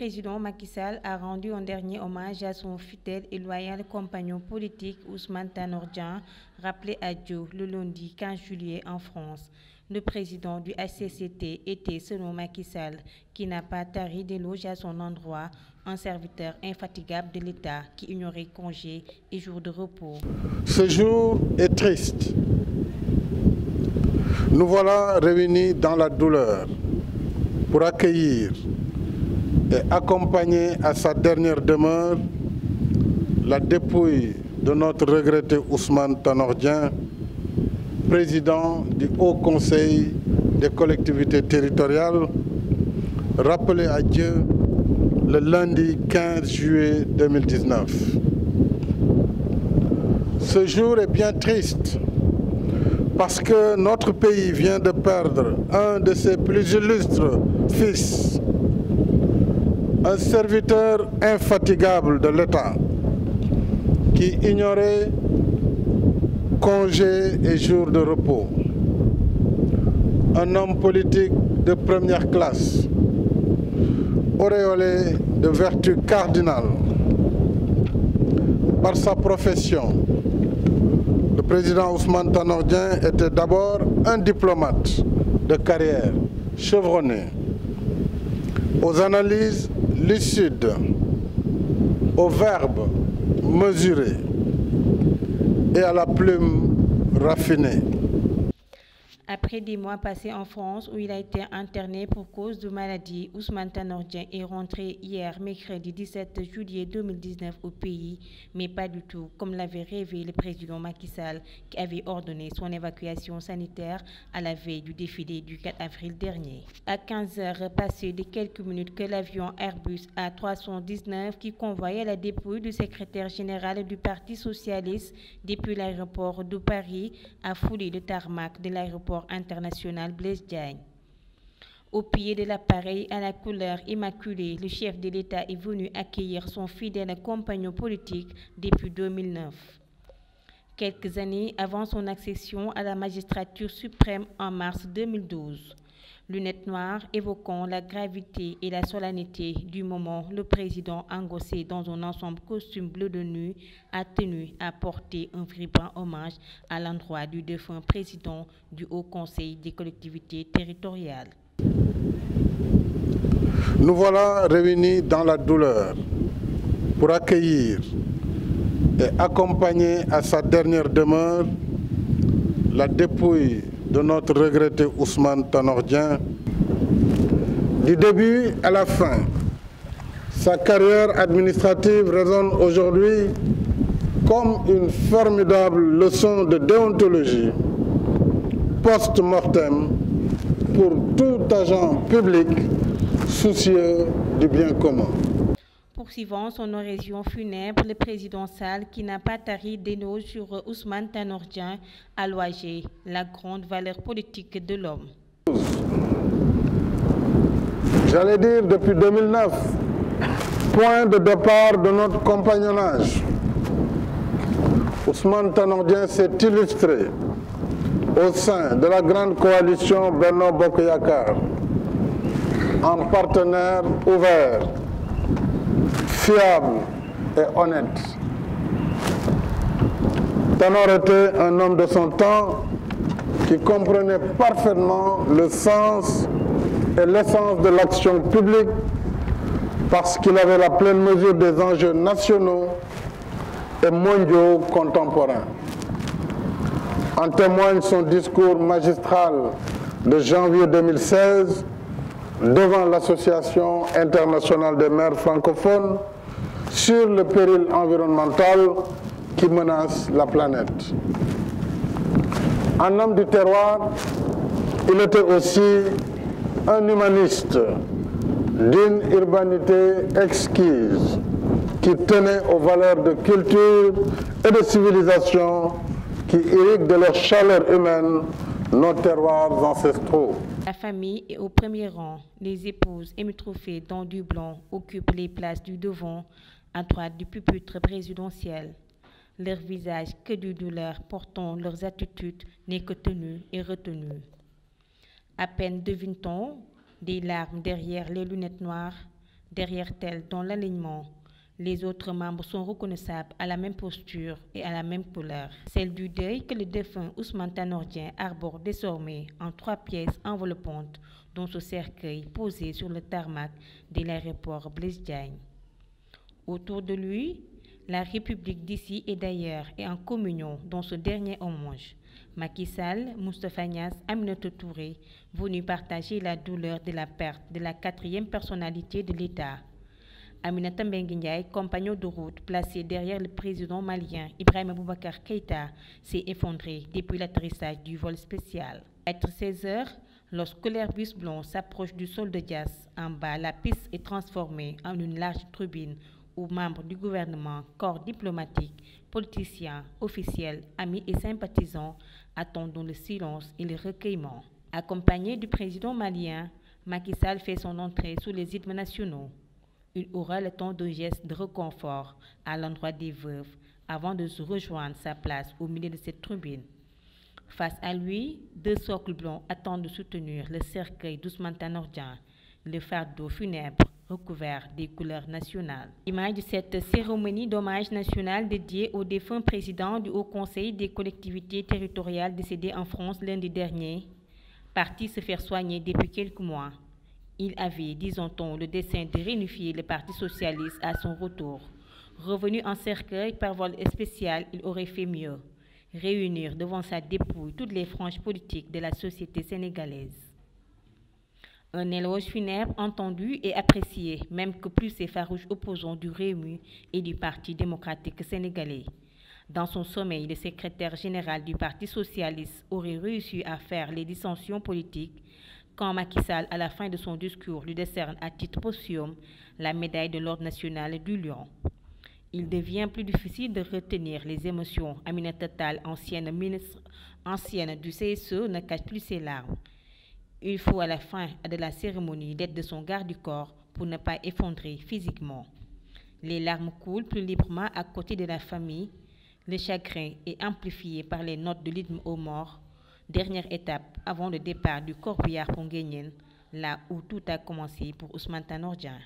président Macky Sall a rendu un dernier hommage à son fidèle et loyal compagnon politique Ousmane Tanor Dieng, rappelé à Dieu le lundi 15 juillet en France. Le président du HCCT était, selon Macky Sall, qui n'a pas tari d'éloges à son endroit, un serviteur infatigable de l'État qui ignorait congés et jours de repos. Ce jour est triste. Nous voilà réunis dans la douleur pour accueillir et accompagner à sa dernière demeure la dépouille de notre regretté Ousmane Tanor Dieng, président du Haut Conseil des collectivités territoriales, rappelé à Dieu le lundi 15 juillet 2019. Ce jour est bien triste parce que notre pays vient de perdre un de ses plus illustres fils, un serviteur infatigable de l'État qui ignorait congés et jours de repos, un homme politique de première classe, auréolé de vertus cardinales. Par sa profession, le président Ousmane Tanor Dieng était d'abord un diplomate de carrière chevronné, aux analyses lucides, aux verbes mesurés et à la plume raffinée. Après des mois passés en France où il a été interné pour cause de maladie, Ousmane Tanor Dieng est rentré hier, mercredi 17 juillet 2019 au pays, mais pas du tout comme l'avait rêvé le président Macky Sall qui avait ordonné son évacuation sanitaire à la veille du défilé du 4 avril dernier. À 15h passées de quelques minutes que l'avion Airbus A319 qui convoyait la dépouille du secrétaire général du Parti socialiste depuis l'aéroport de Paris a foulé le tarmac de l'aéroport international Blaise Diagne. Au pied de l'appareil à la couleur immaculée, le chef de l'État est venu accueillir son fidèle compagnon politique depuis 2009. Quelques années avant son accession à la magistrature suprême en mars 2012. Lunettes noires évoquant la gravité et la solennité du moment, le président, engossé dans un ensemble costume bleu de nuit, a tenu à porter un vibrant hommage à l'endroit du défunt président du Haut Conseil des collectivités territoriales. Nous voilà réunis dans la douleur pour accueillir et accompagner à sa dernière demeure la dépouille de notre regretté Ousmane Tanor Dieng. Du début à la fin, sa carrière administrative résonne aujourd'hui comme une formidable leçon de déontologie post-mortem pour tout agent public soucieux du bien commun. Poursuivant son oraison funèbre, le président Sall, qui n'a pas tari d'éloges sur Ousmane Tanor Dieng, a loué la grande valeur politique de l'homme. J'allais dire depuis 2009, point de départ de notre compagnonnage. Ousmane Tanor Dieng s'est illustré au sein de la grande coalition Benno Bokk Yakaar en partenaire ouvert, fiable et honnête. Tanor était un homme de son temps qui comprenait parfaitement le sens et l'essence de l'action publique parce qu'il avait la pleine mesure des enjeux nationaux et mondiaux contemporains. En témoigne son discours magistral de janvier 2016 devant l'Association internationale des maires francophones sur le péril environnemental qui menace la planète. Un homme du terroir, il était aussi un humaniste d'une urbanité exquise qui tenait aux valeurs de culture et de civilisation qui irriguent de leur chaleur humaine nos terroirs ancestraux. La famille est au premier rang. Les épouses émitrophées dans du blanc occupent les places du devant, à droite du pupitre présidentiel. Leur visage que de douleur portant leurs attitudes n'est que tenue et retenue. À peine devine-t-on des larmes derrière les lunettes noires, Derrière tel, dans l'alignement, les autres membres sont reconnaissables à la même posture et à la même couleur, celle du deuil que le défunt Ousmane Tanor Dieng arbore désormais en 3 pièces enveloppantes dans ce cercueil posé sur le tarmac de l'aéroport Blaise Diagne. Autour de lui, la République d'ici et d'ailleurs est en communion dans ce dernier hommage. Macky Sall, Moustapha Niasse, Aminata Touré, venus partager la douleur de la perte de la 4e personnalité de l'État. Aminata Mbengue Ndiaye, compagnon de route placé derrière le président malien Ibrahima Boubacar Keïta, s'est effondré depuis l'atterrissage du vol spécial. À 16 heures, lorsque l'Airbus blanc s'approche du sol de Diass, en bas, la piste est transformée en une large tribune où membres du gouvernement, corps diplomatique, politiciens, officiels, amis et sympathisants attendent dans le silence et le recueillement. Accompagné du président malien, Macky Sall fait son entrée sous les hymnes nationaux. Il aura le temps de gestes de réconfort à l'endroit des veuves avant de se rejoindre sa place au milieu de cette tribune. Face à lui, 2 socles blancs attendent de soutenir le cercueil d'Ousmane Tanor Dieng, le fardeau funèbre recouvert des couleurs nationales. Image de cette cérémonie d'hommage national dédiée au défunt président du Haut Conseil des collectivités territoriales décédé en France lundi dernier, parti se faire soigner depuis quelques mois. Il avait, disons-on, le dessein de réunifier le Parti socialiste à son retour. Revenu en cercueil par vol spécial, il aurait fait mieux, réunir devant sa dépouille toutes les franges politiques de la société sénégalaise. Un éloge funèbre entendu et apprécié, même que plus ses farouches opposants du Rewmi et du Parti démocratique sénégalais. Dans son sommeil, le secrétaire général du Parti socialiste aurait réussi à faire les dissensions politiques quand Macky Sall, à la fin de son discours, lui décerne à titre posthume la médaille de l'Ordre national du Lion. Il devient plus difficile de retenir les émotions. Aminata Tall, ancienne du CSE, ne cache plus ses larmes. Il faut à la fin de la cérémonie l'aide de son garde du corps pour ne pas effondrer physiquement. Les larmes coulent plus librement à côté de la famille. Le chagrin est amplifié par les notes de l'hymne aux morts. Dernière étape avant le départ du corbillard pour Nguyen, là où tout a commencé pour Ousmane Tanor Dieng.